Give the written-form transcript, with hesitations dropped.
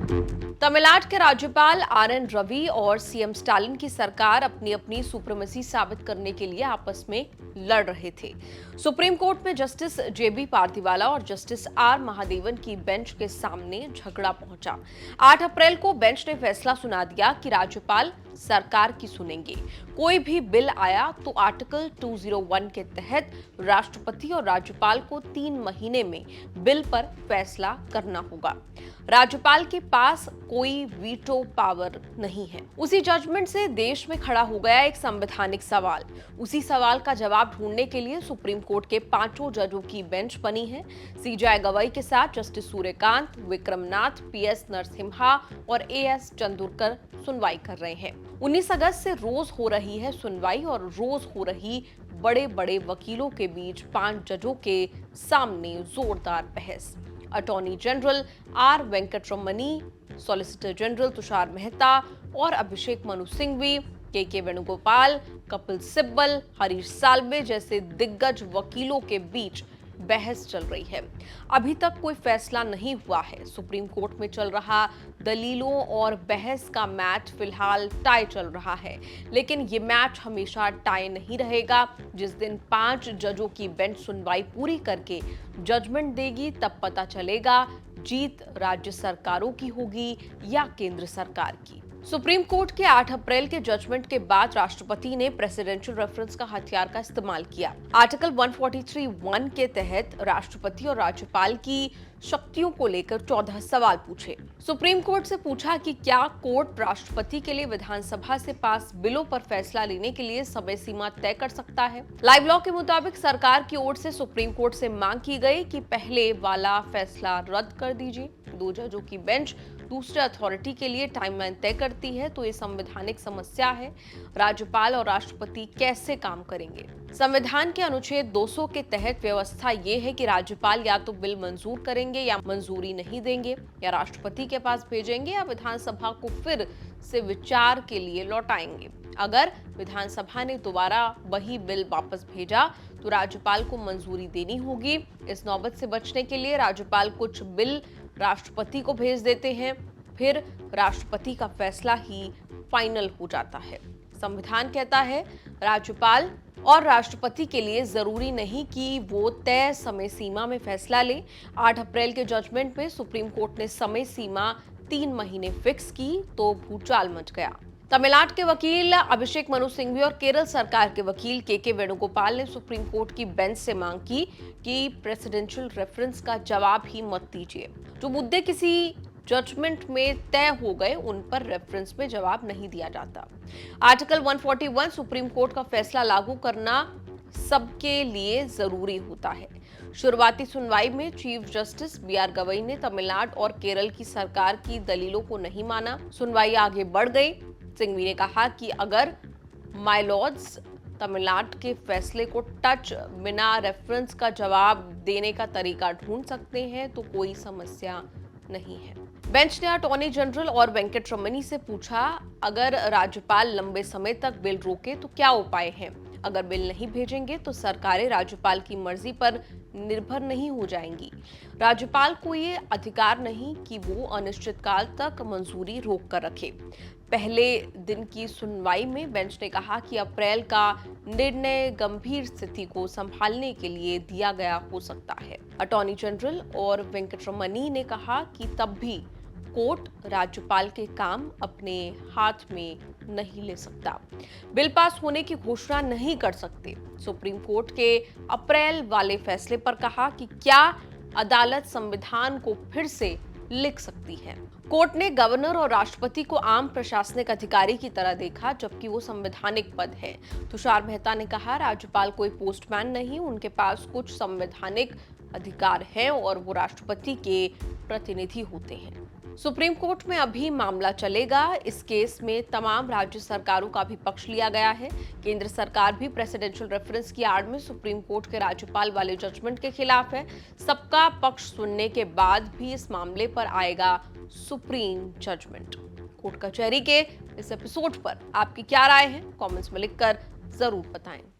तमिलनाडु के राज्यपाल आर.एन. रवि और सीएम स्टालिन की सरकार अपनी अपनी सुप्रीमेसी साबित करने के लिए आपस में लड़ रहे थे। सुप्रीम कोर्ट में जस्टिस जेबी पार्थिवाला और जस्टिस आर महादेवन की बेंच के सामने झगड़ा पहुंचा। 8 अप्रैल को बेंच ने फैसला सुना दिया कि राज्यपाल सरकार की सुनेंगे। कोई भी बिल आया तो आर्टिकल 201 के तहत राष्ट्रपति और राज्यपाल को 3 महीने में बिल पर फैसला करना होगा। राज्यपाल के पास कोई वीटो पावर नहीं है। उसी जजमेंट से देश में खड़ा हो गया एक संवैधानिक सवाल। उसी सवाल का जवाब ढूंढने के लिए सुप्रीम कोर्ट के 5 जजों की बेंच बनी है। सीजेआई गवाई के साथ जस्टिस सूर्यकांत, विक्रमनाथ, पीएस नरसिम्हा और एएस चंदूरकर सुनवाई कर रहे हैं। 19 अगस्त से रोज हो रही है सुनवाई और रोज हो रही बड़े बड़े वकीलों के बीच 5 जजों के सामने जोरदार बहस। Attorney general R Venkataramani, solicitor general Tushar Mehta और अभिषेक मनु सिंघवी, के वेणुगोपाल, कपिल सिब्बल, हरीश साल्वे जैसे दिग्गज वकीलों के बीच बहस चल रही है। अभी तक कोई फैसला नहीं हुआ है। सुप्रीम कोर्ट में चल रहा दलीलों और बहस का मैच फिलहाल टाई चल रहा है, लेकिन ये मैच हमेशा टाई नहीं रहेगा। जिस दिन 5 जजों की बेंच सुनवाई पूरी करके जजमेंट देगी, तब पता चलेगा जीत राज्य सरकारों की होगी या केंद्र सरकार की। सुप्रीम कोर्ट के 8 अप्रैल के जजमेंट के बाद राष्ट्रपति ने प्रेसिडेंशियल रेफरेंस का हथियार का इस्तेमाल किया। आर्टिकल 143(1) के तहत राष्ट्रपति और राज्यपाल की शक्तियों को लेकर 14 सवाल पूछे। सुप्रीम कोर्ट से पूछा कि क्या कोर्ट राष्ट्रपति के लिए विधानसभा से पास बिलों पर फैसला लेने के लिए समय सीमा तय कर सकता है। लाइव लॉ के मुताबिक सरकार की ओर से सुप्रीम कोर्ट से मांग की गई कि पहले वाला फैसला रद्द कर दीजिए। 2 जजों की बेंच दूसरे अथॉरिटी के लिए टाइमलाइन तय करती है, तो ये संवैधानिक समस्या है। राज्यपाल और राष्ट्रपति कैसे काम करेंगे? संविधान के अनुच्छेद 200 के तहत व्यवस्था ये है कि राज्यपाल या तो बिल मंजूर करेंगे या मंजूरी नहीं देंगे, या राष्ट्रपति के पास भेजेंगे या विधानसभा को फिर से विचार के लिए लौटाएंगे। अगर विधानसभा ने दोबारा वही बिल वापस भेजा तो राज्यपाल को मंजूरी देनी होगी। इस नौबत से बचने के लिए राज्यपाल कुछ बिल राष्ट्रपति को भेज देते हैं, फिर राष्ट्रपति का फैसला ही फाइनल हो जाता है। संविधान कहता है राज्यपाल और राष्ट्रपति के लिए जरूरी नहीं कि वो तय समय सीमा में फैसला ले। 8 अप्रैल के जजमेंट में सुप्रीम कोर्ट ने समय सीमा 3 महीने फिक्स की तो भूचाल मच गया। तमिलनाडु के वकील अभिषेक मनु सिंघवी और केरल सरकार के वकील के वेणुगोपाल ने सुप्रीम कोर्ट की बेंच से मांग की कि प्रेसिडेंशियल रेफरेंस का जवाब ही मत दीजिए। जो मुद्दे किसी जजमेंट में तय हो गए उन पर रेफरेंस में जवाब नहीं दिया जाता। आर्टिकल 141 सुप्रीम कोर्ट का फैसला लागू करना सबके लिए जरूरी होता है। शुरुआती सुनवाई में चीफ जस्टिस बी.आर. गवई ने तमिलनाडु और केरल की सरकार की दलीलों को नहीं माना। सुनवाई आगे बढ़ गई। सिंघवी ने कहा कि अगर माय लॉर्ड्स तमिलनाडु के फैसले को टच बिना रेफरेंस का जवाब देने का तरीका ढूंढ सकते हैं तो कोई समस्या नहीं है। बेंच ने अटॉर्नी जनरल और वेंकटरमणी से पूछा, अगर राज्यपाल लंबे समय तक बिल रोके तो क्या उपाय हैं? अगर बिल नहीं भेजेंगे तो सरकारें राज्यपाल की मर्जी पर निर्भर नहीं हो जाएंगी। राज्यपाल को ये अधिकार नहीं कि वो अनिश्चितकाल तक मंजूरी रोक कर रखे। पहले दिन की सुनवाई में बेंच ने कहा कि अप्रैल का निर्णय गंभीर स्थिति को संभालने के लिए दिया गया हो सकता है। अटॉर्नी जनरल और वेंकटरमणी ने कहा कि तब भी कोर्ट राज्यपाल के काम अपने हाथ में नहीं ले सकता, बिल पास होने की घोषणा नहीं कर सकते। सुप्रीम कोर्ट के अप्रैल वाले फैसले पर कहा कि क्या अदालत संविधान को फिर से लिख सकती है। कोर्ट ने गवर्नर और राष्ट्रपति को आम प्रशासनिक अधिकारी की तरह देखा, जबकि वो संवैधानिक पद है। तुषार मेहता ने कहा, राज्यपाल कोई पोस्टमैन नहीं, उनके पास कुछ संवैधानिक अधिकार है और वो राष्ट्रपति के प्रतिनिधि होते हैं। सुप्रीम कोर्ट में अभी मामला चलेगा। इस केस में तमाम राज्य सरकारों का भी पक्ष लिया गया है। केंद्र सरकार भी प्रेसिडेंशियल रेफरेंस की आड़ में सुप्रीम कोर्ट के राज्यपाल वाले जजमेंट के खिलाफ है। सबका पक्ष सुनने के बाद भी इस मामले पर आएगा सुप्रीम जजमेंट। कोर्ट कचहरी के इस एपिसोड पर आपकी क्या राय है? कमेंट्स में लिखकर जरूर बताएं।